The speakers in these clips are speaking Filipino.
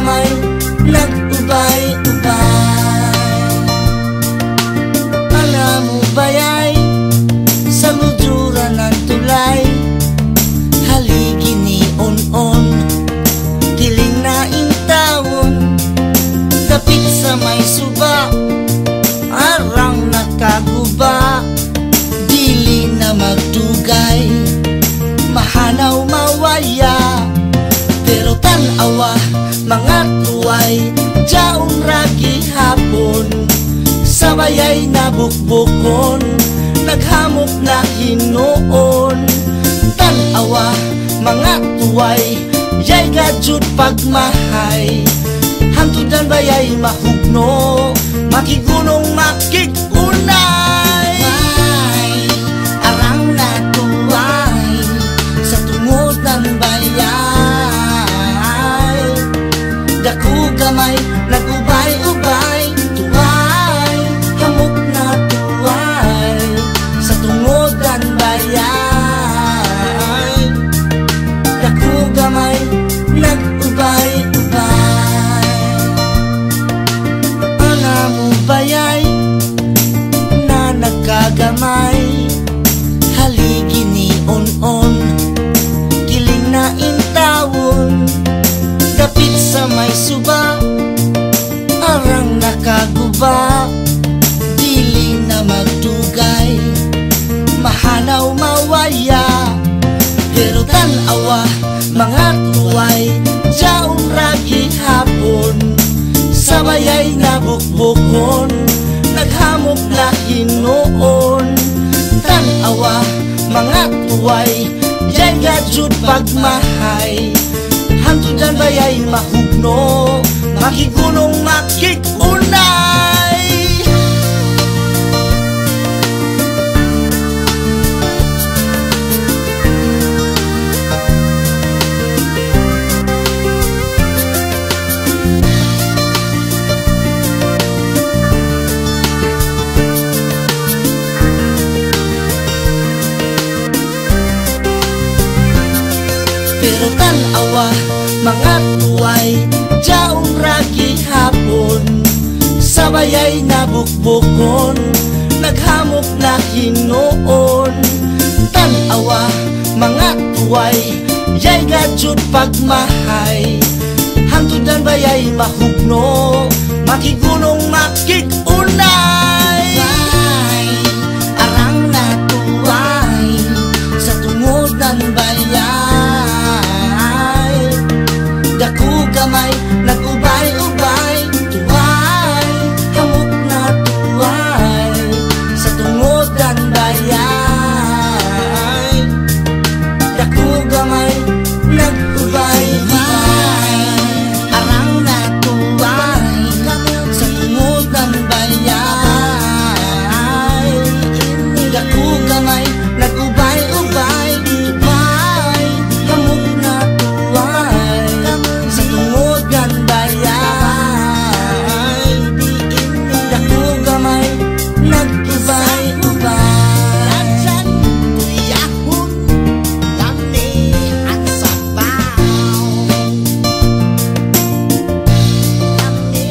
gamay nag-ubay-ubay. Alam mo bayay sa ludura ng tulay, haligi ni on-on, tiling na intawon, dapit sa may suba, arang nakaguba, dili na magdugay, mahanaw mawaya, pero tan-awa mga tuway, jaon ragi hapon, sabayay na bukbukon, naghamok na hinuon. Tan-awa mga tuway, yay gadjud pagmahay, hantudan bayay mahugno, makigunong makikunay. May arang na tuway sa tungod ng bayay, dako gamay nag-ubay-ubay, tuway hamok na tuway sa tungod ng bayay, dako gamay nag-ubay-ubay. Alam mo bayay na nagkagamay, haligi ni on-on, kiling na intawon, dapit sa may suba, arang nakaguba, dili na magdugay, mahanaw mawaya, pero tan-awa mga tuway, jaon ragi hapon, sabayay na bukbukon, naghamok na hinuon. Tan-awa mga tuway, yay gadjud pagmahay, hantudan bayay mahugno, makigunong makikunay. Pero tan-awa mga tuway, jaon ragi hapon, sabayay na bukbukon, naghamok na hinuon. Tan-awa mga tuway, yay gadjud pagmahay, hantudan bayay mahugno, makigunong makikunay. May arang na tuway sa tungod ng bayay, dako gamay nag-ubay-ubay, tuway hamok na tuway sa tungod ng bayay, dako gamay nag-ubay-ubay. Arang na tuway sa tungod ng bayay, dako gamay nag-ubay-ubay, tuway hamok na tuway sa tungod ng bayay, dako gamay nag-ubay-ubay. Lansan tuyahon kami ang sabaw, kami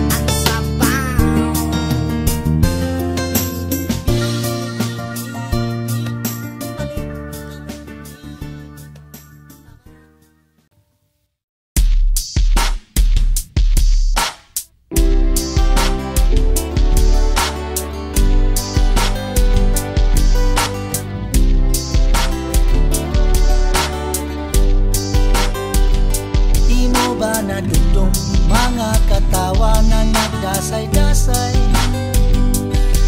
ang sabaw. Di mo ba nadudong mga katawa na nagdasay-dasay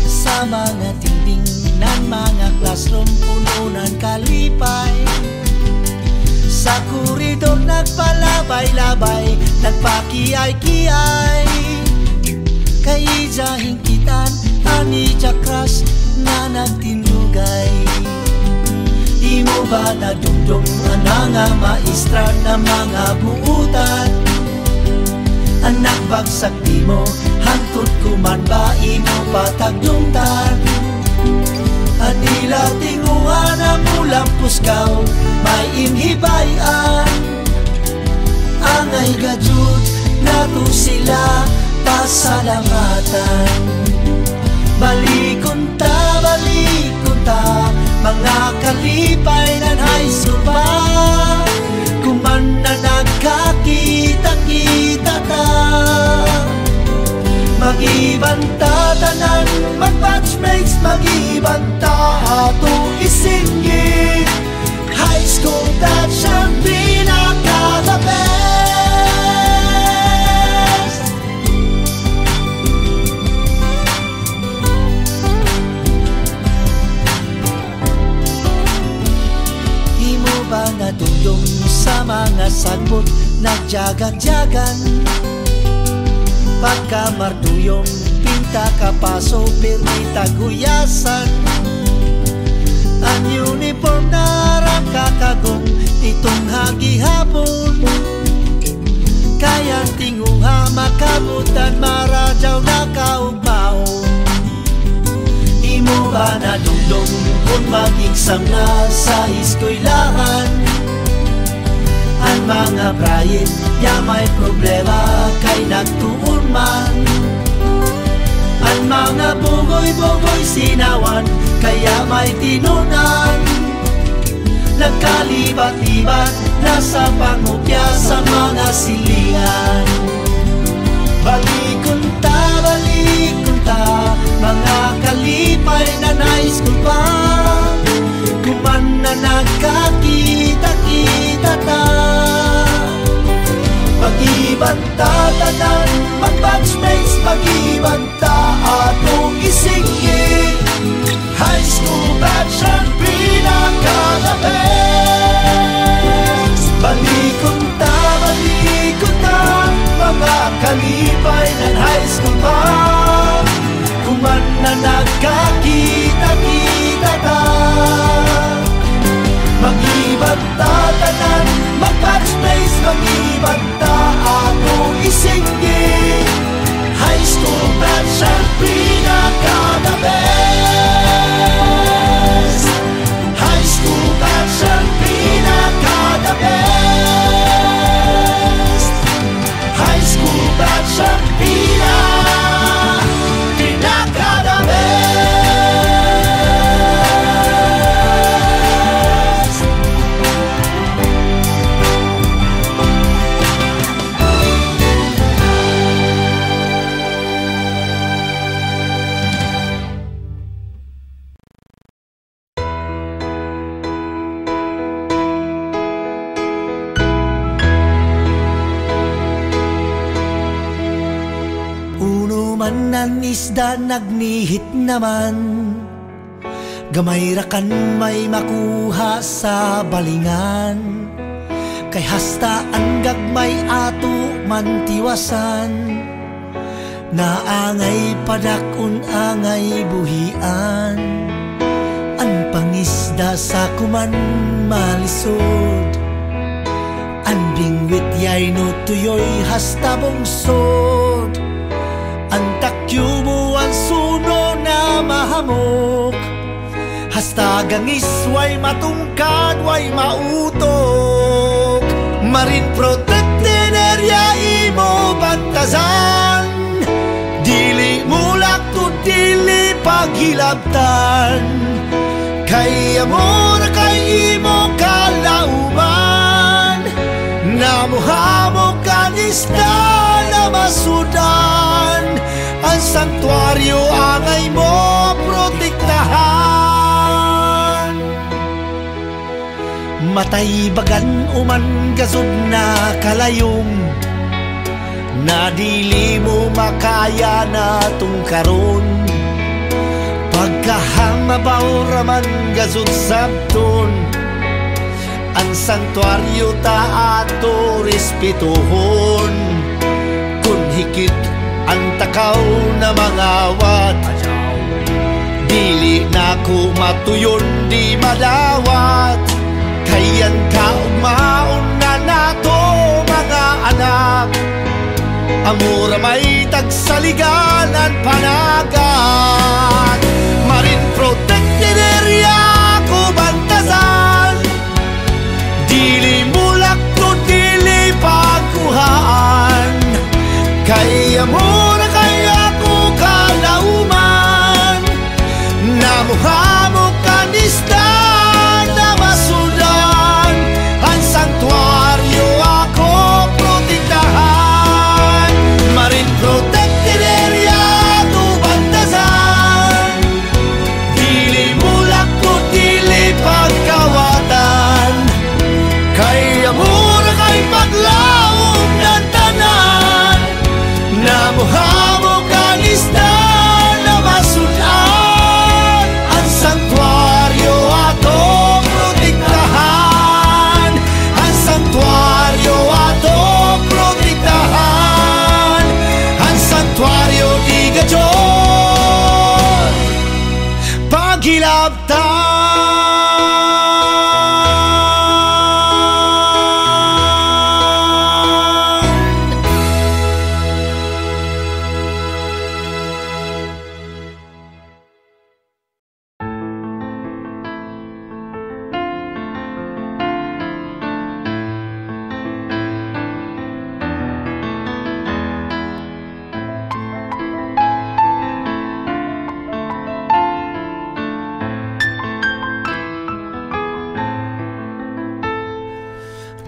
sa mga dingding ng mga classroom, puno ng kalipay, sa koridor nagpalabay-labay, nagpakiay-kiay, kay hingkitan ani chakras na nagtindugay. Di mo ba nadumdum ang mga maestra na mga buutan, ang nagbagsak di mo, hangtod kuman ba imo patagdungtan, anila tinguhan ang ulang puskaw, may imhibayan, angay gajud nato sila pasalamatan. Balikon ta, mga kalipay ng high school pa. Kuman na nagkakita-kita ta, mag-ibanta tanan, mag-batchmates, mag-ibanta ato isinggit. High school that's ang pinaka-the best. Imo ba natundong sa mga sagbot nagjagan-jagan? Pagka marduyong pinta kapaso pirmita guyasan. Ang uniform na kakagong itong hagihapon. Kaya tinguha makabutan maradyaw na kaugmaon. Imo ba nadungdong kung mag-exam na sa eskwelahan? Ang mga brayin ya may problema kay nagtuon man. Ang mga bugoy-bugoy sinawan kaya may tinunan. Nagkalibat-libat nasa pangupya sa mga silingan. Balikon ta, mga kalipay na high school pa. Kuman na nagkakita-kita ta, mag-ibanta tanan, mag-batchmates, mag-ibanta atong isinggit. High school batch ang pinaka-the best. Balikon ta, mga kalipay ng high school pa. Kuman na nagkakita-kita ta, mag-ibanta tanan, mag-batchmates, mag-ibanta atong isinggit. High school batch ang pinaka-the best. High school batch ang pinaka-the best. High school batch ang pinaka-the best. Ang isda nagnihit naman, gamay rakan may makuha sa balingan. Kay hasta ang gagmay ato mantiwasan, naangay padakon angay buhian. Ang pangisda sa kuman malisod, ang bingwit yay no tuyoy hasta bungsod. Ang takyo mo ang suno na mahamok, hasta gangis way matungkad way mautok. Marine protected area imo bantazan, dili mulak to dili paghilabtan. Kay amor kay imo kalauman, namuhamok ang isda na masudan. Ang santuaryo angay mo protektahan. Matay bagan uman gazod na kalayong, na dili mo makaya na tungkaron. Pagkahamabaw raman gazod sabton, ang santuaryo ta ato respetuhon. Kung higit ang takaw na mga awat, dili na ko matuyon di madawat. Kayan kaugmaon na nato mga anak, amura may tagsaliganan panagat. Marine protected area ko bantazan, dili mulak to dili pagkuhaan. Kaya mo na kaya ko kalauman, namuha mo kanistan na masudan. Ang sanktuaryo ako protektahan, Marine Protected Area to bantasan. Dili mulak ko dili pagkawatan, kaya mo na kay paglaom ng tanan, namuha mo kanistan na masudan. Ang sanktuaryo ato protektahan, ang sanktuaryo ato protektahan, ang sanktuaryo di gadyon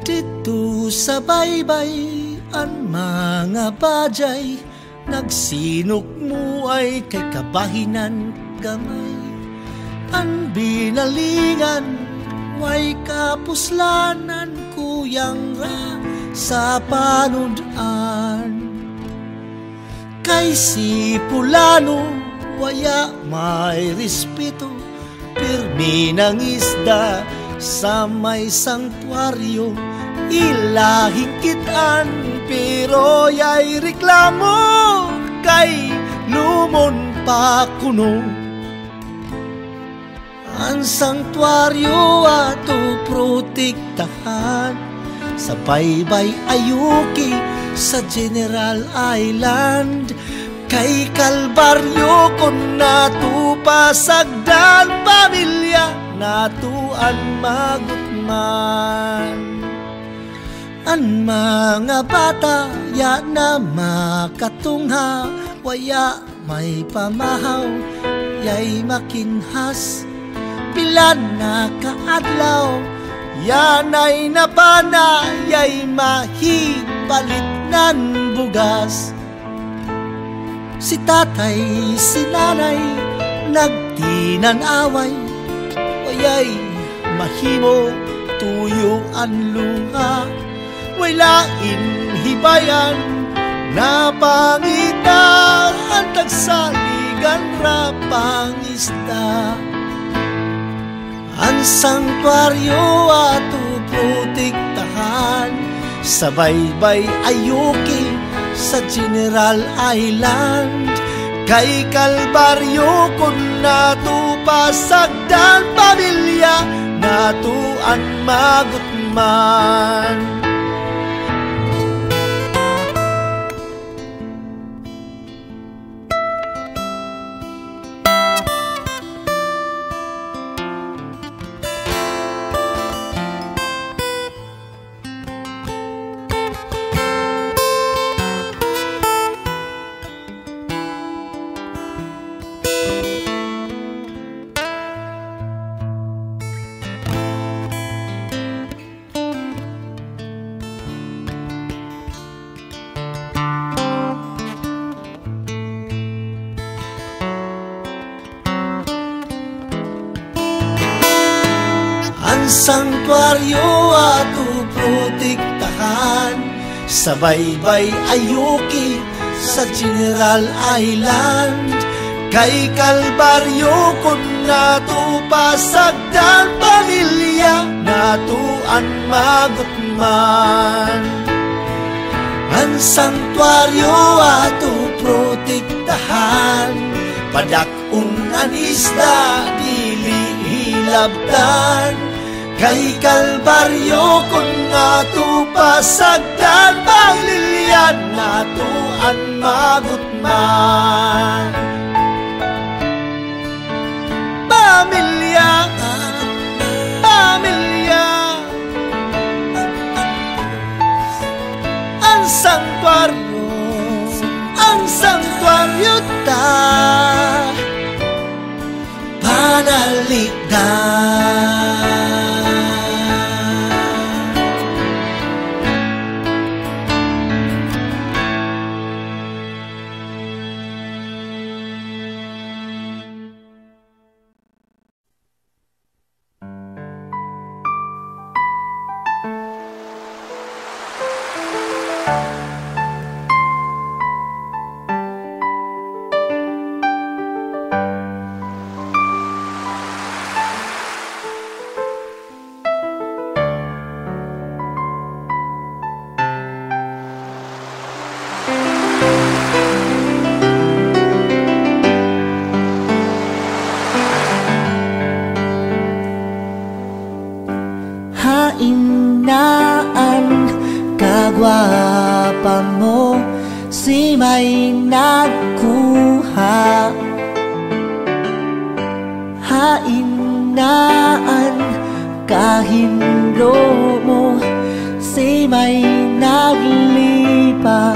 Dito sa baybay ang mga bajay, nagsinok mo ay kay kabahinan gamay. Ang binalingan way kapuslanan, kuyang ra sa panudan. Kay si Pulano waya may respeto, pirmi ng isda sa may sanktuaryo. Ilahing kitaan pero yay reklamo, kay lumon pa kuno. Ang sanktuaryo ato protektahan, sa baybay ayuki sa General Island. Kay Kalbaryo kon nato pasagdan, pamilya nato ang magutman. Ang mga bata ya na makatungha, waya may pamahaw yay makinhas. Pilan na kaadlaw yan ay napana, yay mahibalit nan bugas. Si tatay, si nanay nagtinanaway, wayay mahimo tuyo ang luha. Way lain hibayan na pangita, ang tagsaligan ra pangista. Ang sanktuaryo ato protektahan, sa baybay ayuki sa General Island. Kay Kalbaryo kon nato pasagdan, pamilya nato ang magutman. Sanktuaryo ato protektahan, sa baybay ayuki sa General Island. Kay Kalbaryo kon nato pasagdan, pamilya nato ang magutman. Ang sanktuaryo ato protektahan, padak-un ang isda dili hilabtan. Kay Kalbaryo kon nato pasagdan, pamilya nato ang magutman. Pamilya, pamilya, ang sanktuaryo si may nagkuha. Hainaan kahindo mo, si may naglipa.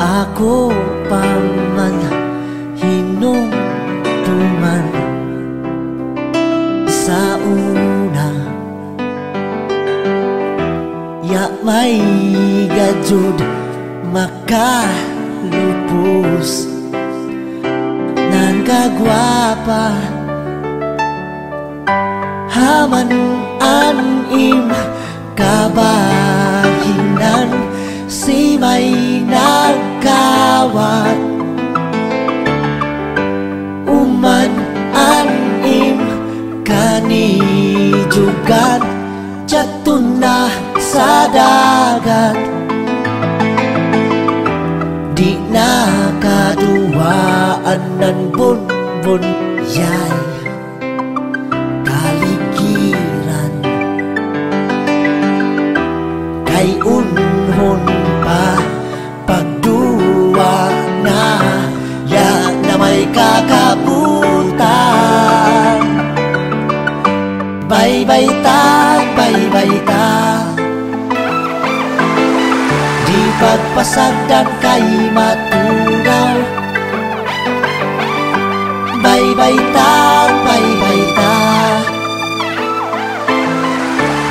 Ako pa man hinungtuman sa una, ya may gajud makalupos nan kagwapa. Haman anim kabahinan, si may nagkawat. Uman anim kanijugan, jatun na sa dagat. Di nakaduwaan ng bunbun yay kaligiran. Kay unhon pa pagduwa na ya na may kakabutan. Bye-bye ta, bye-bye ta, di pagpasagdan kay matunaw. Bye-bye ta, bye-bye ta,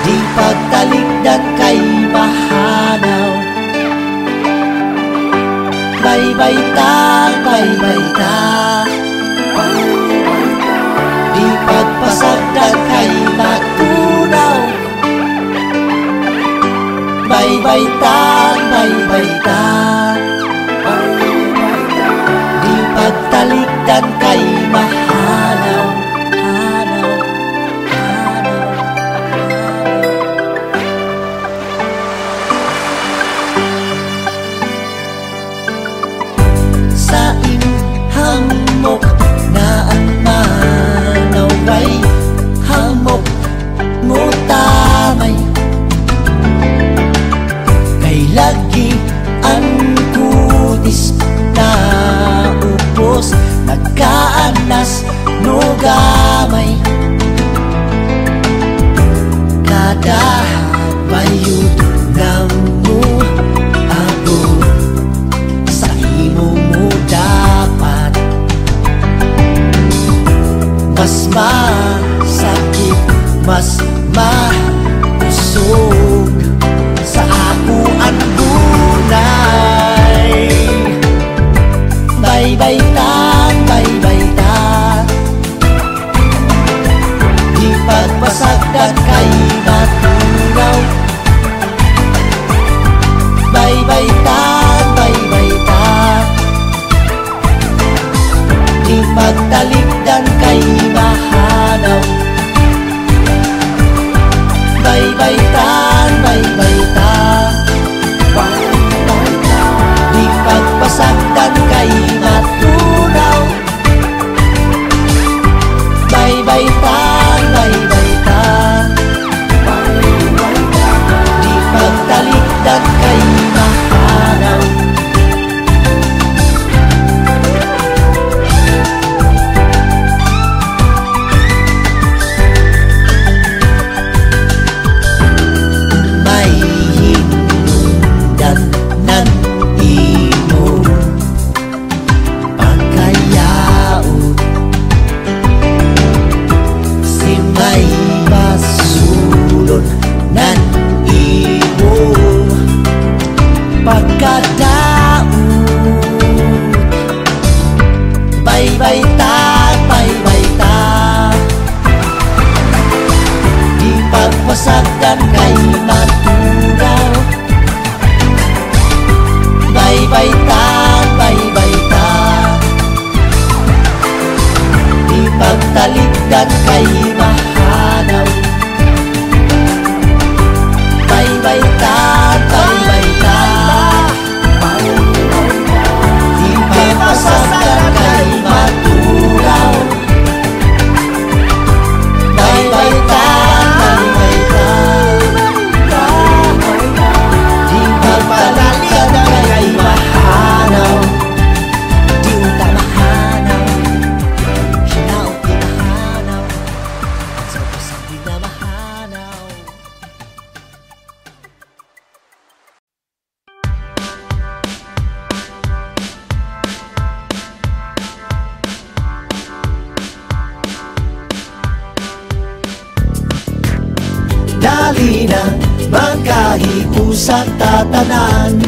di pagtalikdan kay mahanaw. Bye-bye ta, bye-bye ta, di pagpasagdan kay matunaw. Bye-bye ta, bye-bye ta, di pagtalikdan kay mahanaw. Hanaw, hanaw, hanaw. Sa hamok na ang manaway, hamok mo tamay. Kay lagi ang kutis na upos, nagkaanas no gamay. Kada bayud na mo ako, sa imo mo dapat. Mas masakit, mas mausog sa ako ang dunay. Bye-bye ta, bye-bye ta, di pagpasagdan kay matunaw. Bye-bye ta, bye-bye ta, di pagtalikdan kay mahanaw. Bye-bye ta, bye-bye ta, di pagpasagdan kay matunaw. Bye-bye ta, bye-bye ta, di pagtalikdan kay mahanaw. May hinungdan ng imo pagkayaot, si may pasulon ng imo pagkadaot. Bye-bye ta, bye-bye ta, di pagpasagdan kay matunaw. Bye-bye ta, bye-bye ta, di pagtalikdan kay mahanaw. Bye-bye ta, bye-bye ta, di pagpasagdan kay matunaw. Bye-bye ta, bye-bye ta, usa tatanan,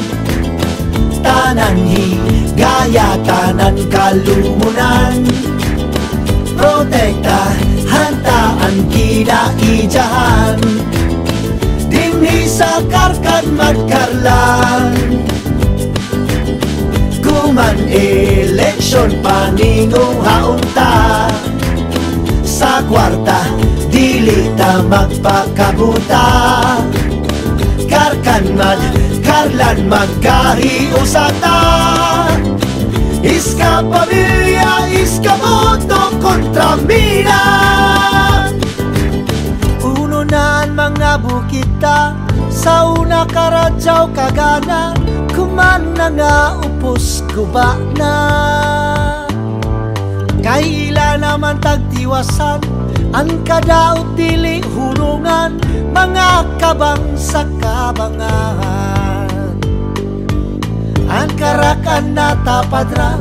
tanan higaya, tanan kalumunan. Protekta hantaan kinaijahan, dinhi sa karkan magkarlan. Kuman eleksyon paningong haunta, sa kwarta dili ta magpakabuta. Karkan magkarlan magkahiusata, iska pamilya, iska boto kontra mina. Uno na ang mga bukita, sa una karadyaw kagana, kuman na nga upos kuba na. Kaila naman tagtiwasan, ang kadaot dili hulungan, mga kabang sa kabangahan. Ang karakan na tapadra,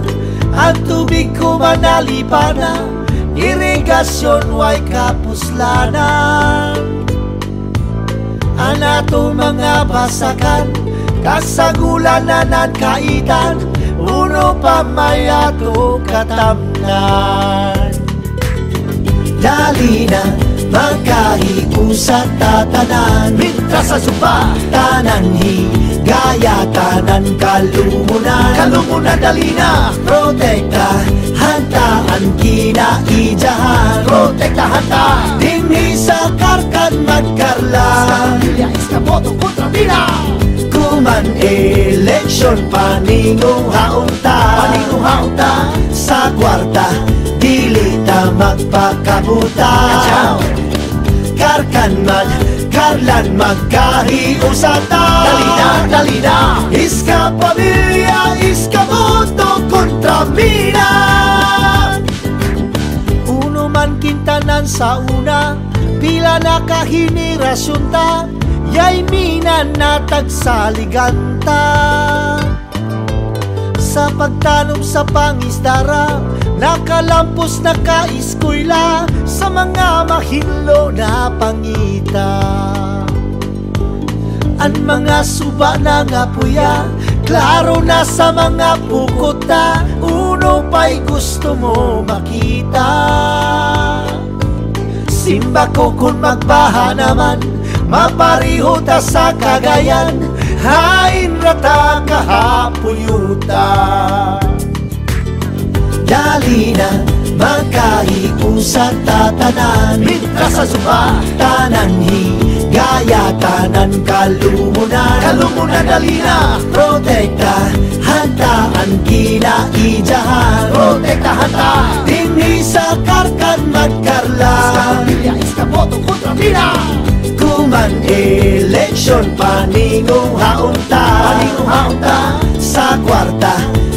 ang tubig kumanalipana, irigasyon way kapuslanan. Ang ato mga basakan, kasagulanan kaitan, uno pa may ato katamnan. Dali na magkahiusa tatanan, mintra sa supa, tanan higaya, tanan kalumunan. Kalumunan dali na, protekta hantaan kinaijahan. Protekta hanta, dinhi sa karkan magkarlan. Pamilya iska boto kontra mina. Kuman eleksyon paningong haunta, paningong haunta. Sa kwarta dili ta magpakabuta. Karkan magkarlan magkahiusata. Dali na, iska pamilya, iska boto kontra mina. Uno man kintanan sa una, pila na kahinirasyon ta, yay mina na tagsaliganta. Sa pagtanom sa pangisdara, nakalampos na kaiskwela, sa mga mahinlo na pangita. Ang mga suba na nga puya, klaro na sa mga pukota, uno pa'y gusto mo makita. Simba ko kung magbaha naman, mapariho ta sa Cagayan, hain rata kahapuyuta. Dali na magkahiusa tatanan, mintra sa suba, tanan higaya, tanan kalumunan. Kalumunan dali na, protekta hantaan kinaijahan. Protekta hanta, dinhi sa karkan magkarlan. Pamilya iska boto kontra mina. Kuman eleksyon paningong haunta, paningong haunta. Sa kwarta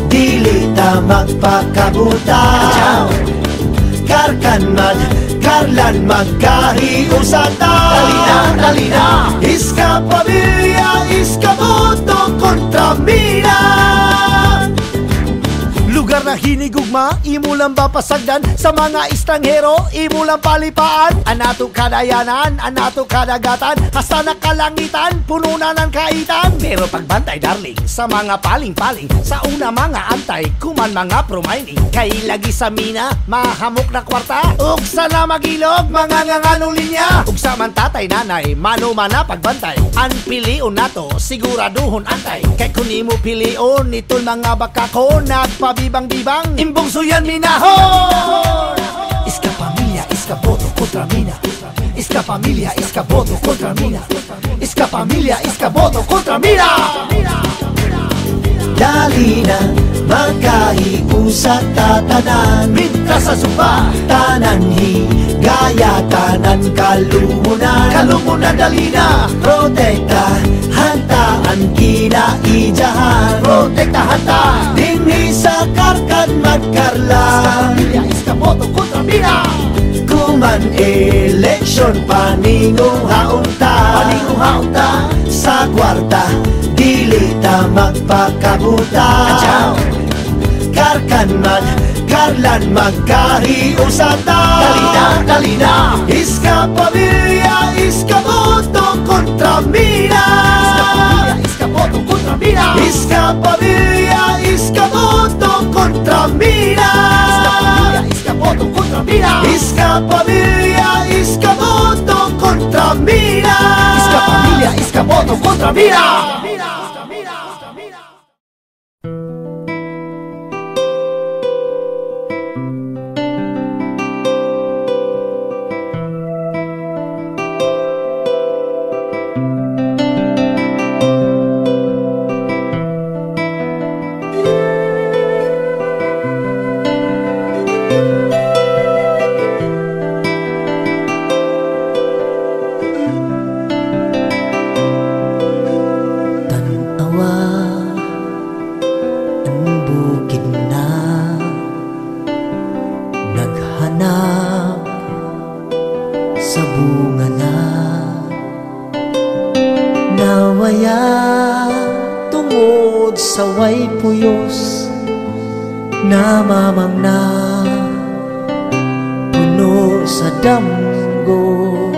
dili ta magpakabuta. Karkan magkarlan magkahiusata. Dali na, iska pamilya, iska boto kontra mina. Lugar na hinigugma, imo lang ba pasagdan, sa mga estranghero, imo lang palipaan. Anato kadayanan, anato kadagatan, hasta nakalangitan, puno na ng kaitan. Pero pagbantay darling, sa mga paling-paling, sa una mga antay, kuman mga promining. Kay lagi sa mina, mahamok na kwarta, uksa na magilog, mga nganganong linya. Uksa man tatay nanay, manuman na pagbantay, ang pilion nato, siguraduhon antay. Kay kunimo pilion, itol mga bakako, nagpabibang-bibang, imbong suyan minahon. Iska pamilya, iska boto kontra mina. Iska pamilya, iska boto kontra mina. Iska pamilya, iska boto kontra mina. Dali na magkahiusa tatanan, mintra sa suba, tanan higaya, tanan kalumunan. Kalumunan dali na, protekta hantaan kinaijahan. Protekta hanta, dinhi sa karkan magkarlan. Pamilya iska boto kontra mina. Kuman eleksyon paningong haunta, paningong haunta. Sa kwarta dili ta magpakabuta. Karkan magkarlan magkahiusata. Dali na, iska pamilya, iska boto contra Mina. Iskaboto contra Mina. Iskapamilya, Iskaboto contra Mina. Iskaboto contra Mina. Iskapamilya, Iskaboto contra Mina. Iskapamilya, Iskaboto contra Mina. Saway puyos namamang na puno sa damgo,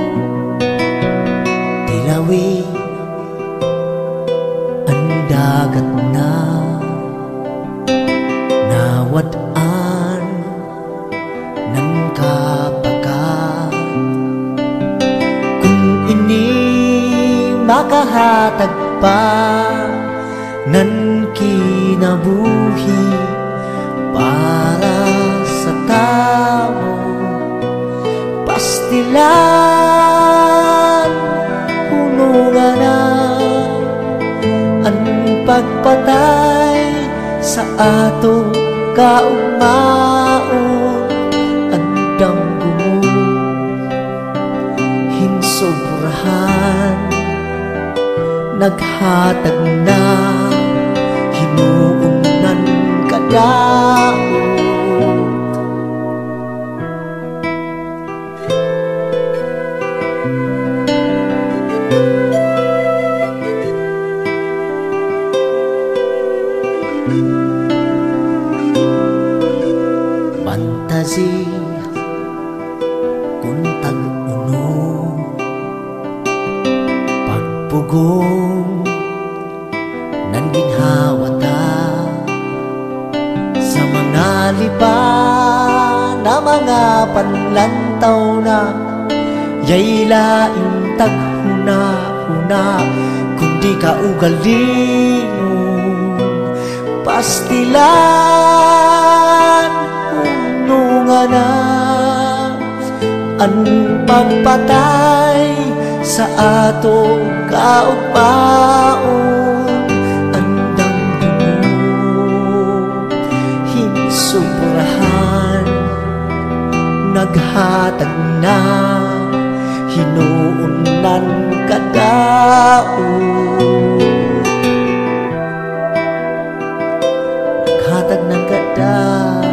tilawi ang dagat na nawadaan ng kapagat. Kung ini makahatag pa nan kinabuhi para sa tao, pastilan hunungan na ang pagpatay sa ato kaugmaon. Andam gumo hinsobrahan naghatag na hinuunan kadaot. Fantasy kung tag-uno pagpugong nan ginhawa ta sa mga lipa na mga panlantaw na yay laing taghuna-huna kundi ka ugalingon pastilan hunungan na ang pagpatay sa ato kaugmaon. Andang gumo hinsobrahan naghatag na hinuunan kadaot. Naghatag ng kadaot.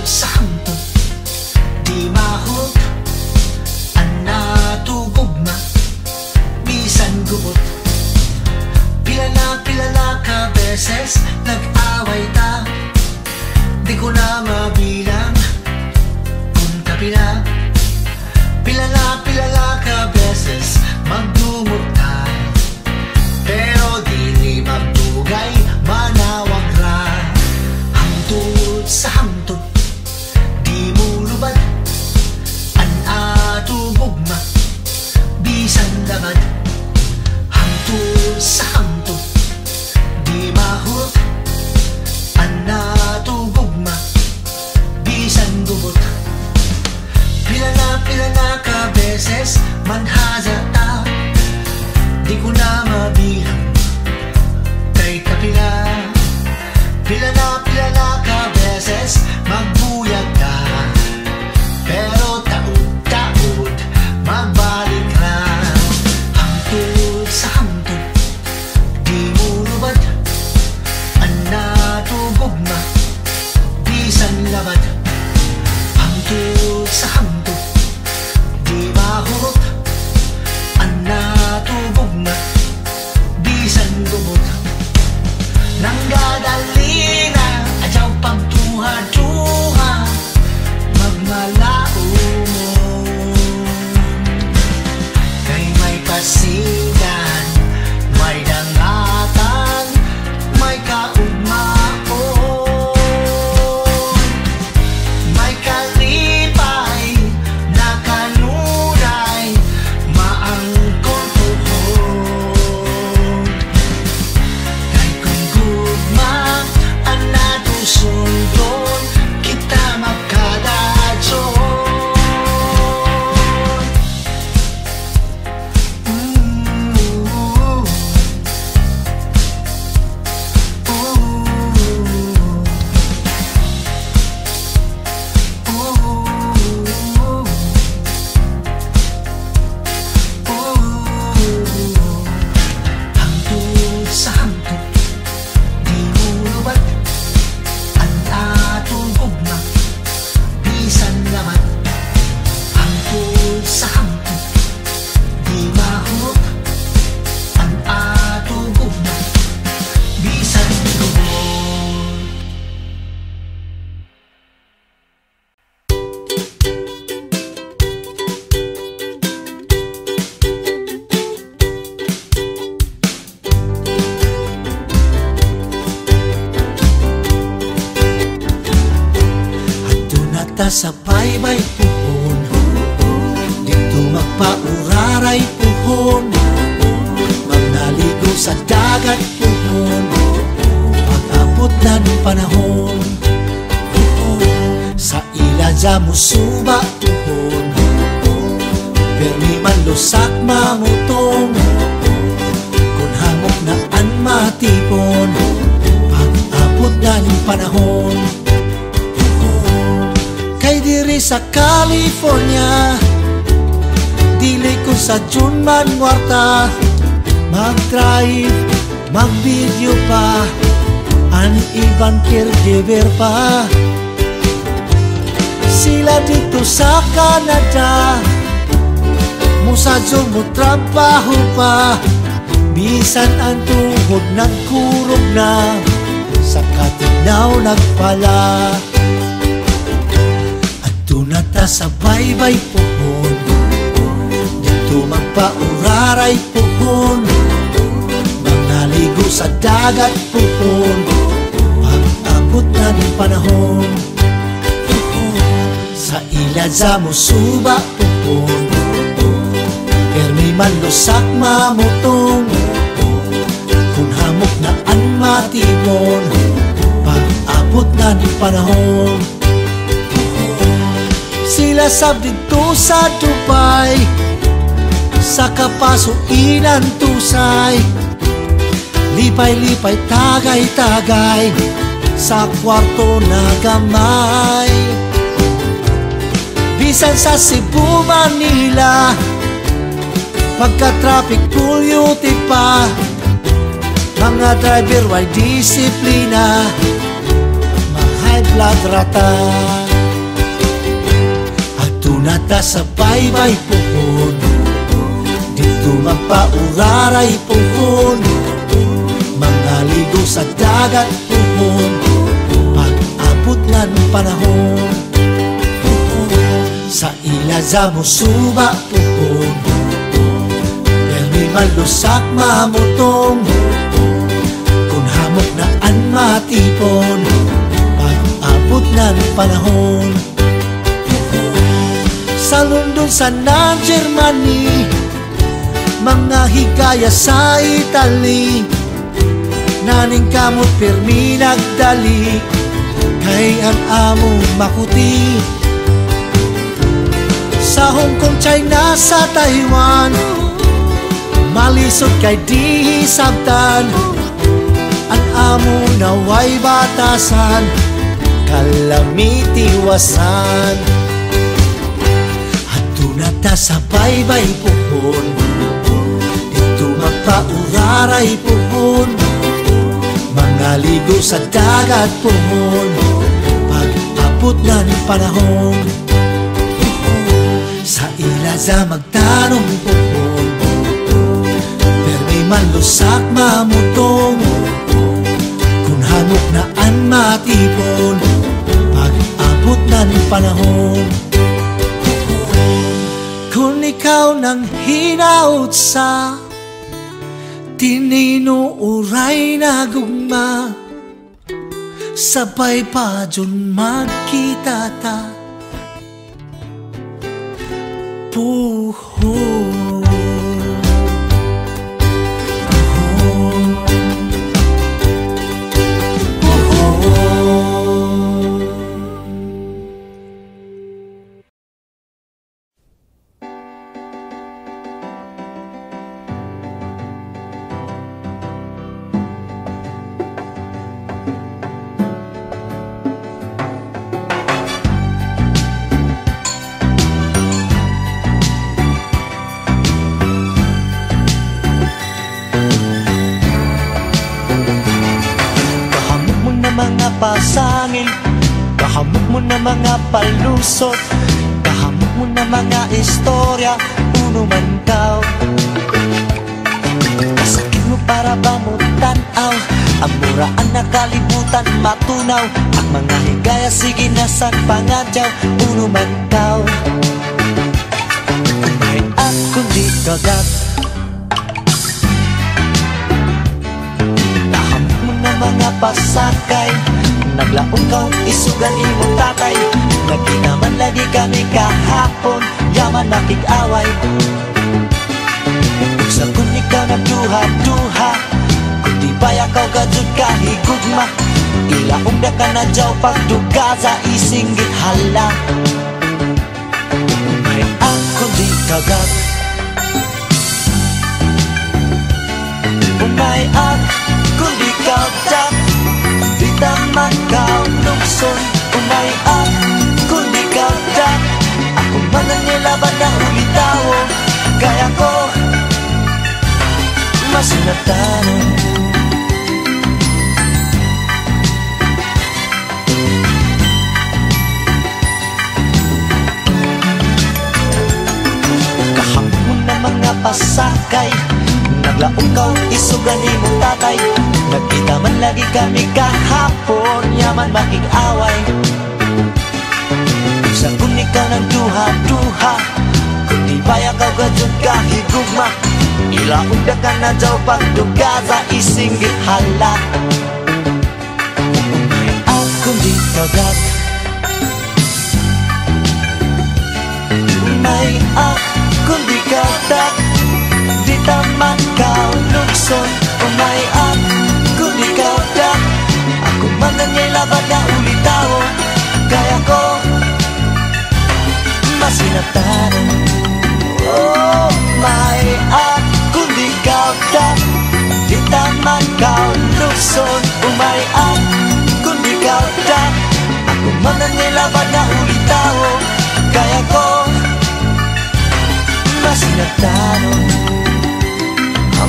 sa hangtod di mahot ang natugugma bisan gubot. Pila na ka beses nag-away ta, di ko na mabilang kung kapila. Pila na ka beses magdumot ta, pero di magdugay manawag ra. Hangtod sa hangtod di mo lubad an atugugma bisan labad. Hangtod sa hangtod di mahot an natugugma bisan gubot. Pila na ka beses manhaza ta, di ko na mabilang kay kapila. Pila na ka beses magbuyag ka, pero taud-taud magbalik ra. Hangtod sa hangtod di mo lubad ang natugugma bisan labad. Hangtod sa hangtod di mahurot ang natugugma bisan gubot. Nanggadali na adyaw pagtuha-tuha magmalao mo, kay may pasigan, may dangatan, may kaugmaon, may kalipay na kanunay maangkon tuhod. Kay kung gugma ang natusundon kita magkadadson. Hangtod sa hangtod di mo lubad ang natugugma bisan labad. Hangtod sa hangtod di mahurot ang atugugma bisan gubot. Adto na ta sa baybay puhon, dito magpauraray puhon, magnaligo sa dagat puhon, pag-abot na ng panahon. Sa iladya mo suba puhon, permi man lusak mamutong, kung hamok na an matipon, pag-abot na ng panahon. Kay diri sa California, dili ko sa June man warta, mag-drive, mag-video pa, an iban caregiver pa. Sila dito sa Canada, musadyo mo trabaho pa, bisan ang tuhod nagkurog na, sa katinaw nagpala. Tunata sa baybay puhon, dito magpauraray puhon, magnaligo sa dagat puhon, pag-abot na ng panahon. Sa iladya mo suba puhon, permi man lusak mamutong, kung hamok na an matibon, pag-abot na ng panahon. Sila sab dito sa Dubai, sa kapasuinan tusay, lipay-lipay tagay-tagay, sa kwarto na gamay. Bisan sa Cebu, Manila, pagka-traffic duty pa, mga driver way disiplina, ma-high blood rata. Tunata sa baybay puhon, dito magpauraray puhon, mga ligo sa dagat puhon, pag-abot ng panahon. Sa ilaza mo suba puhon, malusak mamutong, kung hamok na an matipon, pag-abot ng panahon. Sa London, sa Germany, mga higaya sa Italy, naning kamot pirmi nagdali, kay ang among makuti. Sa Hong Kong, China, sa Taiwan, malisod kay di sabtan, ang amo naway batasan, kalamitiwasan. At tunata sa baybay puhon, dito magpauraray puhon, mga ligo sa dagat puhon, pag-abot ng panahon. Sa ilaza magtanong puhon, malusak mamutong, kung hamok na an matipon, pag-abot ng panahon. Kung ikaw nang hinaut sa tininuuray na gugma, sabay pa dyan magkita ta puhon. Pasangil, kahamok mo na mga palusot, kahamok mo na mga istorya, uno man tao. Kasakit mo para ba mo tanaw, ang muraan na kalibutan matunaw, ang mga higaya sige nasan pangadyaw, uno man tao. May akong di kagat, kahamok mo na mga pasakay, naglaong kau isugan imong tatay, nagkinaman lagi kami kahapon, yaman nakig-away. Sa kung ikaw nagduha-duha, kung di baya kau gajud kahigugma, ilaong na ka na jaw pagduga sa isinggit hala. May ako di kagat, umay ako di kagat, di taman kau lukson, umay ako di kagat, ako man ang nilaban na ulitawo, kaya ko masinatan. Kahamon mo na mga pasakay, naglaong kau isugan imong tatay, nagkita man lagi kami kahapon, yaman makig-away. Sa kung ikaw ng duha-duha, kung di baya kau gajud kahigugma, ilaog na ka na jaw pagduga sa isinggit hala. Akong di kagat, may akong di kagat, di taman kau lukson, may akong di kagat, ako man ang nilaban na ulitawo, kaya ko masinatan. Oh, may akong di kagat, di taman kau lukson, umay akong di kagat, ako man ang nilaban na ulitawo, kaya ko masinatanon,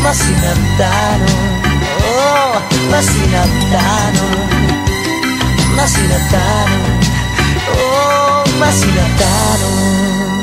masinatanon, oh, masinatanon, masinatanon, oh, masinatanon.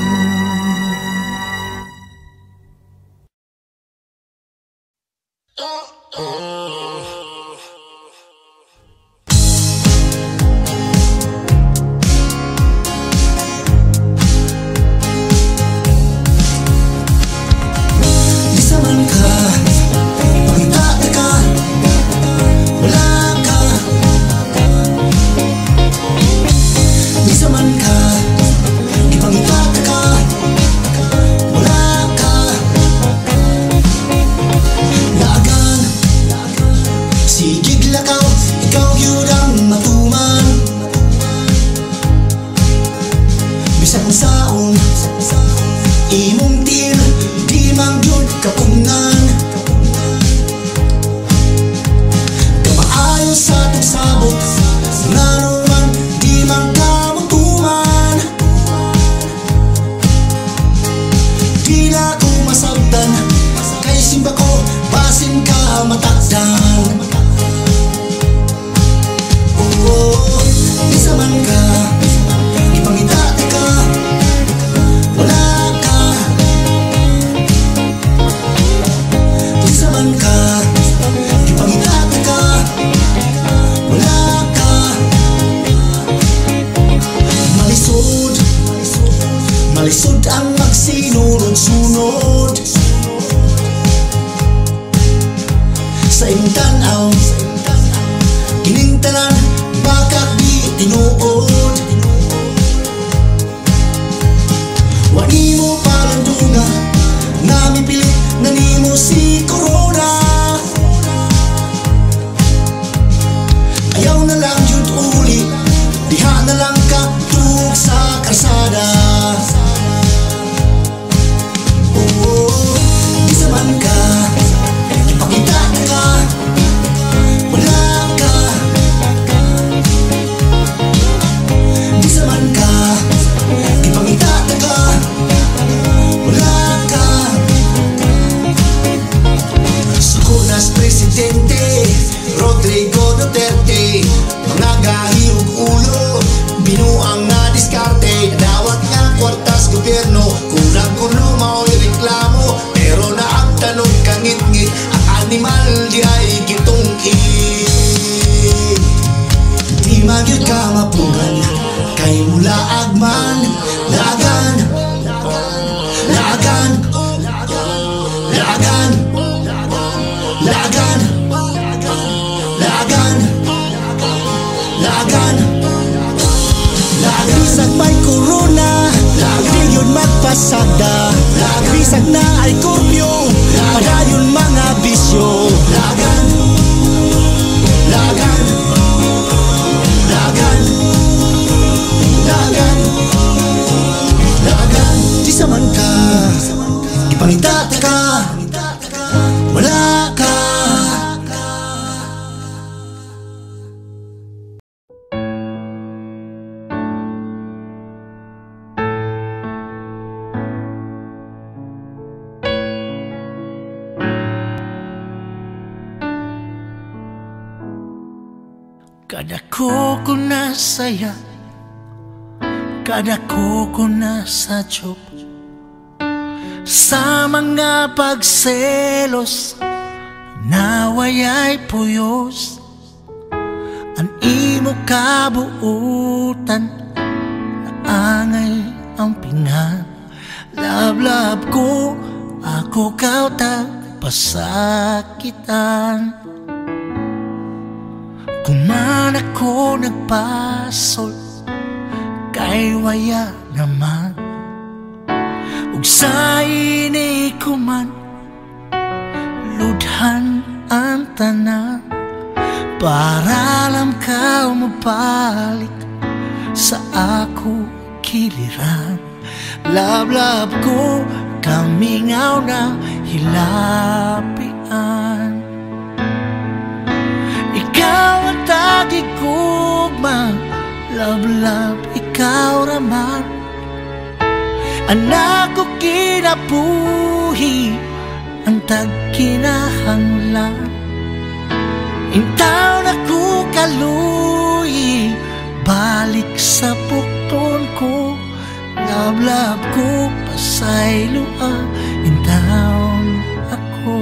sa man ka, ipangitata ka, wala ka. Laagan, sigig lakaw, ikaw yun ang matuman. Bisang saon, imong til, di mang yun kapungan. Kamaayo sa itong sabot, nga naman di mang kamutuman. Di na ko masabdan, kay simba ko, basin ka matakdan. Oo, di sa man ka, ipangitata ka, wala ka. Di sa man ka, ipangitata ka, wala ka. Malisod, malisod ang magsinunod-sunod sa imong tanaw, kining tanan bakit di tinuod. Wa nimo palandunga, nami pilit na nimo si Corona. Ayaw na lang yun uli, diha na lang ka tug sa karsada. Oo, di sa man ka, ipakita ka, wala ka. Di sa man ka, ipakita ka, wala ka. Suko nas presidente Rodrigo Duterte, mga gahiyog ulo, binuang nga diskarte. Dawat nga kwartas gobyerno, kurang kuno mao'y reklamo. Pero naagtanog kangit-ngit, ang animal di ay gitungkit. Di magyud ka mapugan, kay mula agman. Laagan, laagan, laagan, laagan, laagan, laagan, laagan. Bisag may corona, di yun magpasagda. Bisag na ay kurpyo, padayon mga bisyo. Laagan, laagan, laagan, laagan, laagan. Di sa man ka, ipangitata ka, wala ka. Kadako ko na saya, kadako ko na sadyo, sa mga pagselos nawayay puyos. Ang imo kabuutan naangay ang pingan. Lablab ko ako kauta pasakitan. Kuman ako nagpasol, kay waya naman. Ug sa ini kuman, ludhan ang tanan. Para lang ka mabalik sa ako kiliran. Lablab ko, kamingaw na hilapian. Ikaw ang tagigugma, lablab ikaw raman. Anak ko kinabuhi, ang tagkinahanglan. Intaw na ko kaluyi, balik sa bukton ko. Lablab ko pasayloan, intaw ako.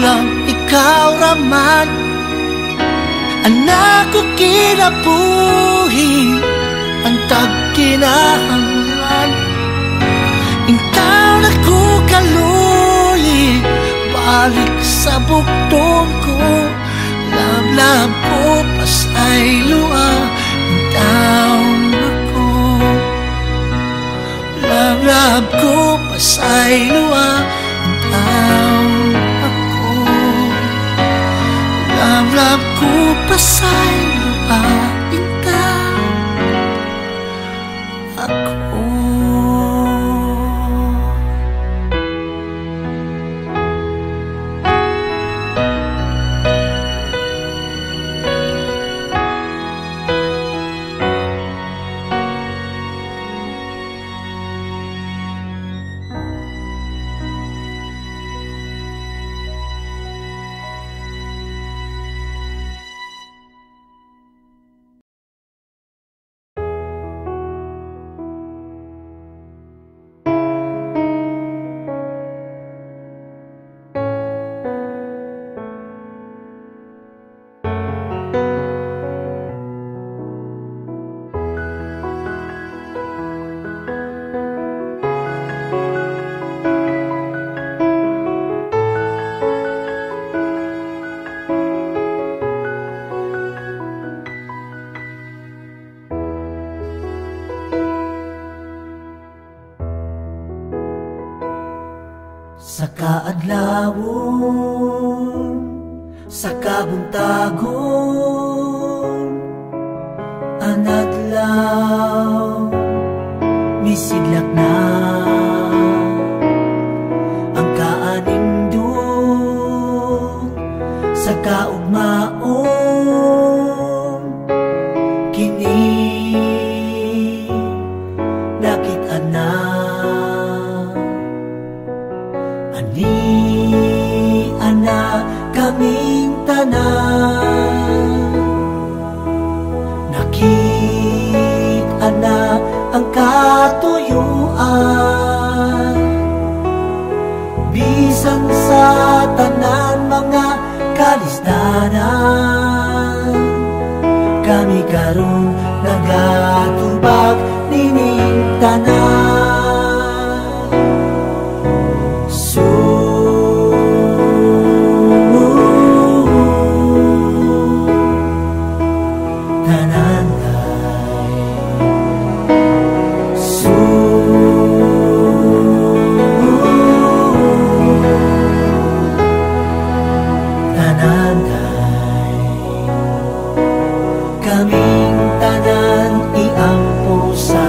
lang ikaw raman. Anak ko kinabuhi ang tagkinahanglan. Ikaw na ko kaluyi balik sa buktong ko. Love ko pasaylua down ako. Love ko pasaylua down ako. Love ko pasaylua down ako. Sa kaadlawon, sa kabuntagon, ang adlaw misidlak na ang kaanindot sa kaugmaon. Kini nakita na ana kaming tanan. Nakita na ang katuyuan, bisan sa tanan mga kalisdanan. Kami karon nagatubag nining tanan. Kaming tanan iampo sa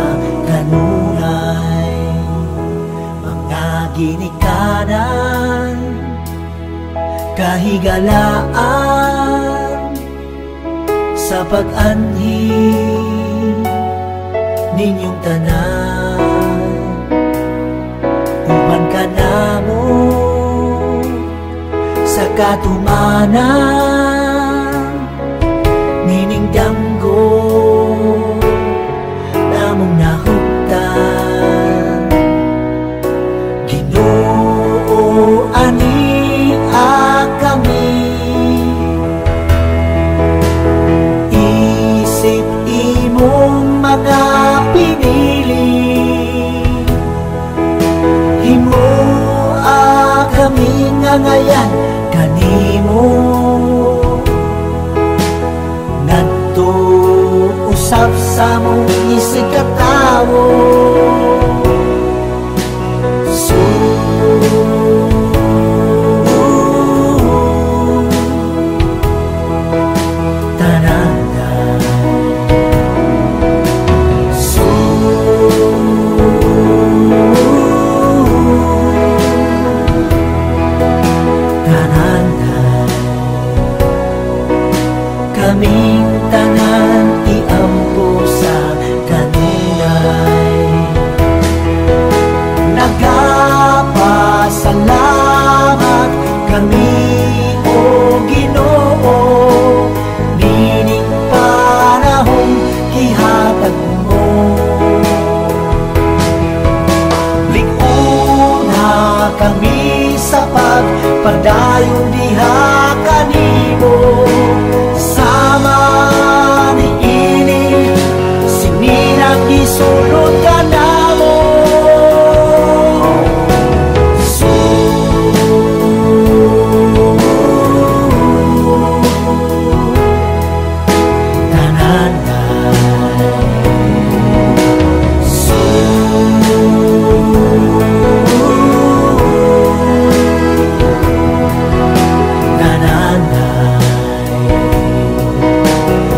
kanunay, mga ginikanan, kahigalaan sa pag-anhin ninyong tanan. Uban ka namo sa katumanan, nining damgo namong nahugtan. Ginoo ani kami, isip imong mga pinili. Himoa kami nga ngayan kanimo, usap sa mong isig katawo. Kaming tanan iampo sa kanunay, nagapasalamat kami o Ginoo, nining panahon gihatag mo. Liguna kami sa pag Padayon diha kanimo sama ni ini sininag isulod ka namo.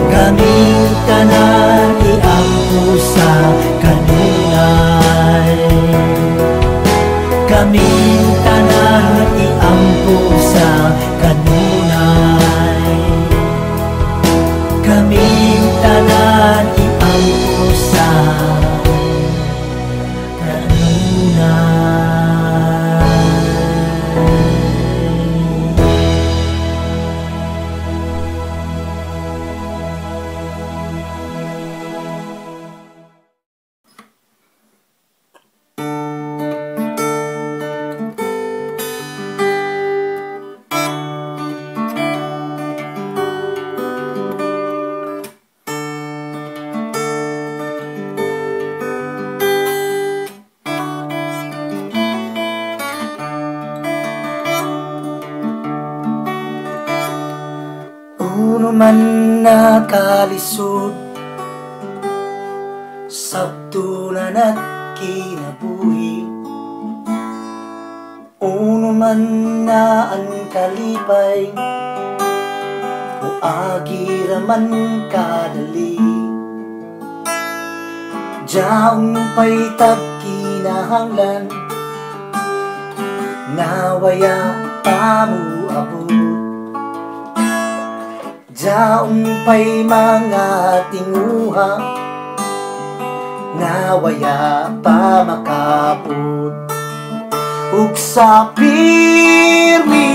Kaming tanan iampo sa kanunay. Kaming tanan iampo sa kanunay. Uno man nakalisod sabtulan at kinabuhi, uno man na ang kalipay o agiraman kadali. Diyaong pa'y tagkinahanglan nawaya pamuabot. Diyaong pa'y mga tinguha nawaya pa makapot. Ug sa pirmi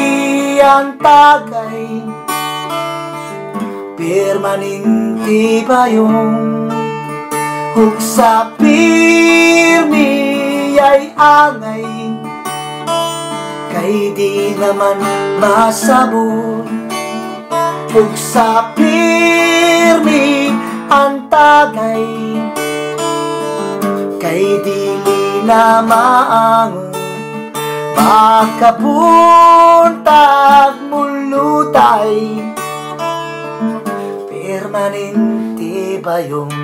ang tagay permanente bayong. Ug sa pirmi ay angay kay di naman masabot. Ug sa pirmi ang tagay kay dili na maangon. Makabuntag mulutay permanente bayong.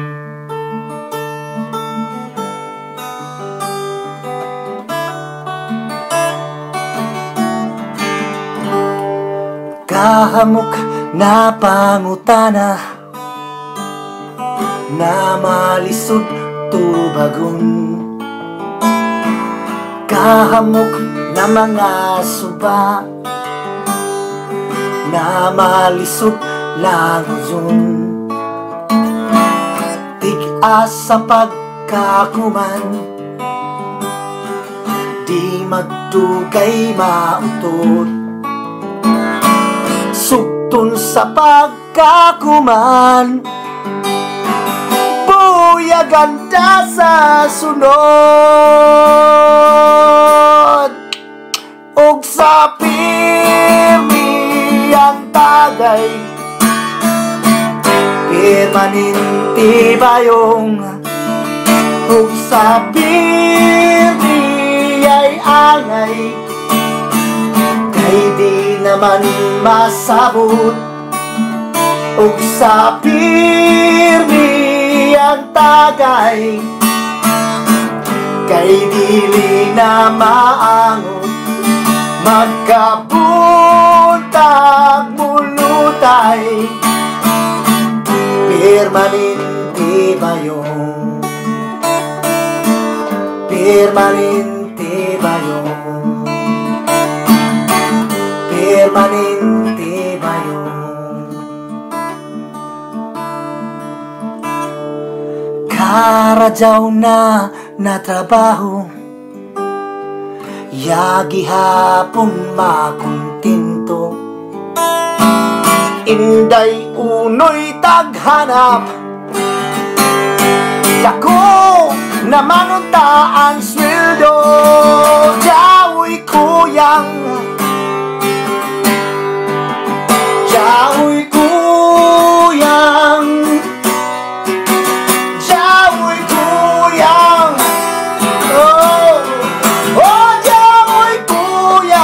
Kahamok na pangutana na malisod tubagon. Kahamok na mga suba na malisod langon. Tig-as sa pagkakuman di magdugay mautot. Sugton sa pagkakuman buyaganda sa sunod. Ug sa pirmi ang tagay permanente bayong. Ug sa pirmi ay angay kay di naman masabot. Ug sa pirmi ang tagay kay dili na maangot. Magkabuntag mulutay permanente bayong. Permanente bayong. Permanente bayong. Karadyaw na trabaho yagi hapon makuntinto. Inday unoy taghanap dako naman unta ang sweldo. Diyawoy kuyang Jaoy kuyang, jaoy kuyang, oh, oh, jaoy kuyang.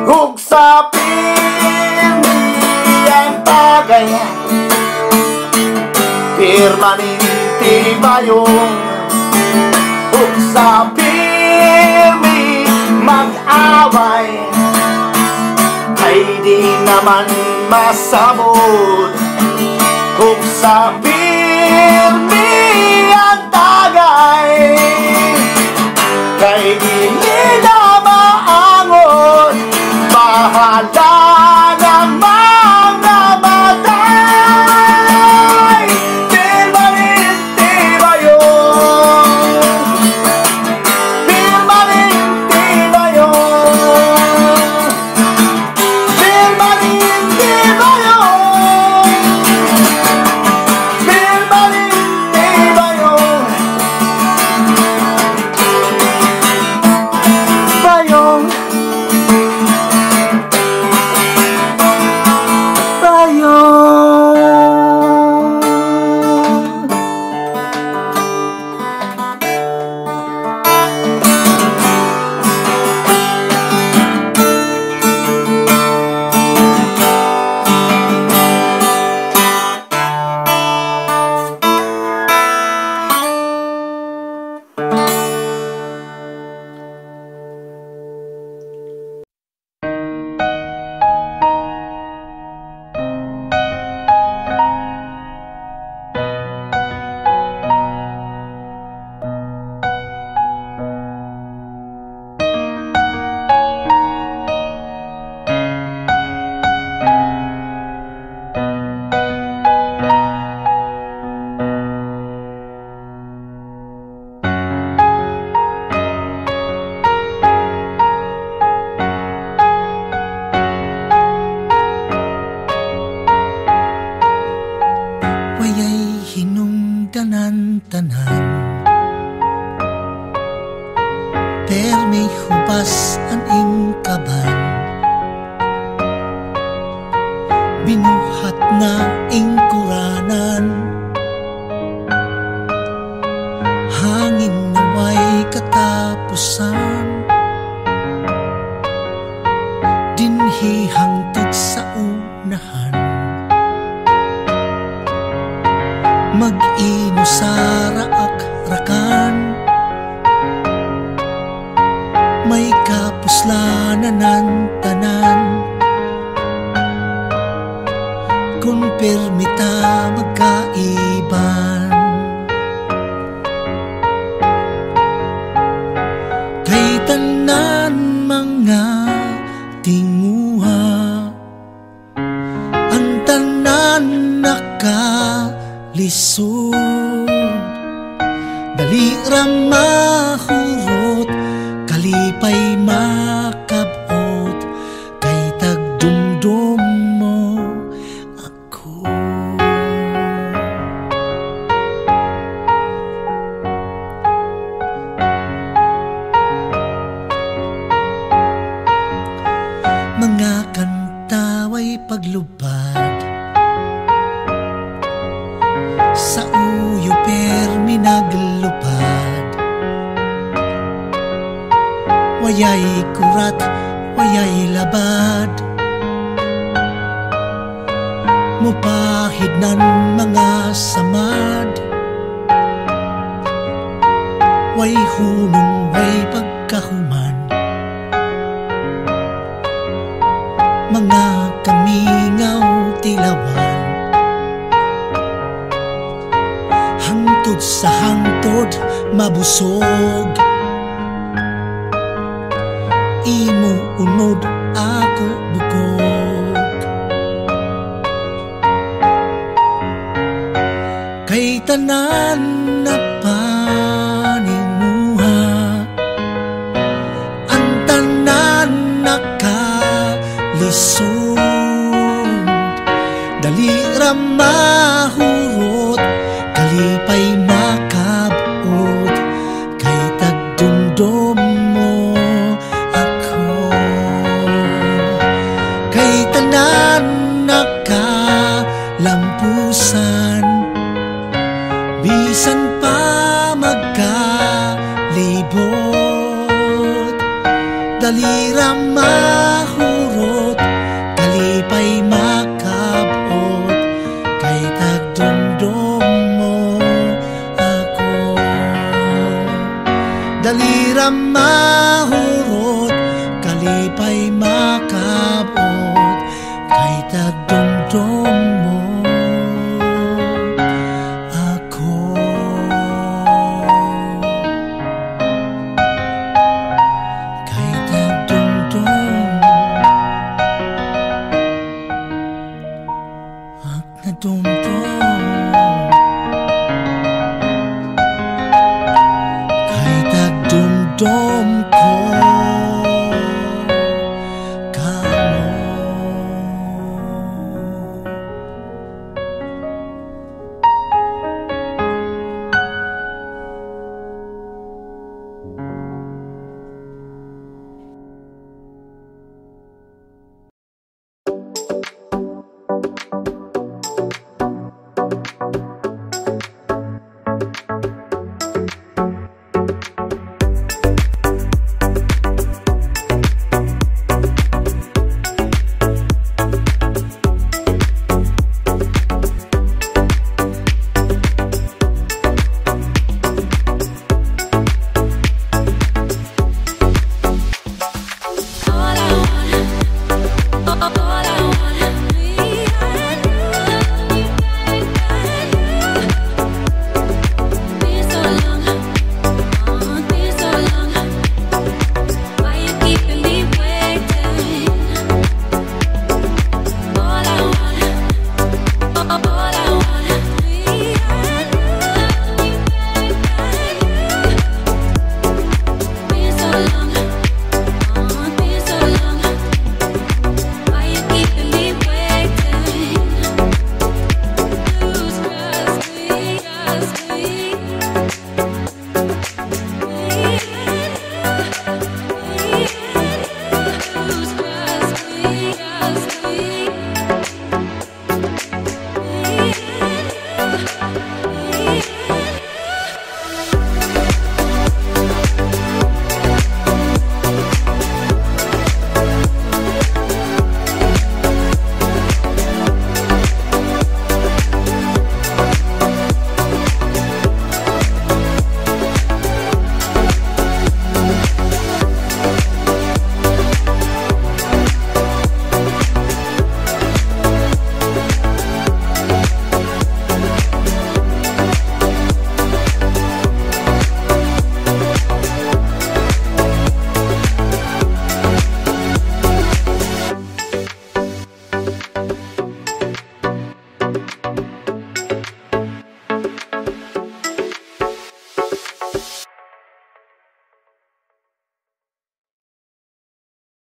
Hug sa pirmiyang tagay, permanente bayong. Hug sa pirmi mag-away, ay di naman masabot. Kung sa pirmi ang tagay, kay di na maangon. Bahala na mga matay, permanente ba yun? Permanente ba yun? Permanente ba yun? Permanente ba yun? Bayong, wayay hinungdanan-tanan, per may hubas ang ingkaban. Binuhat na ingkuranan, hangin naway katapusan. Dinhi hangtod sa unahan, mag-ino sa raak-rakan. May kapuslanan ng tanan, kung permita magkaiban. Kay tanan mga tinguha, ang tanan nakalisod. Dali ra mahurot, kalipay makabot, kay tagdumdum mo ako. Mga kantaway paglubad, sa uyo permi naglupad. Wayay kurat, wayay labad, mupahid nan mga samad. Way hunong, way pagkahuman, mga kamingaw tilawan. Hangtod sa hangtod mabusog, imo unod ako bukog. Kay tanan na panimuha, ang tanan nakalisod. Dali ra mahurot, kalipay makabot, kay tagdumdum mo ako. Dalira mahurot, kalipay makabot, kay tagdumdum mo ako. Dalira mahurot, kalipay makabot, kay tagdumdum mo ako. Kay tagdumdum ak nadumdum, kay tagdumdum ko.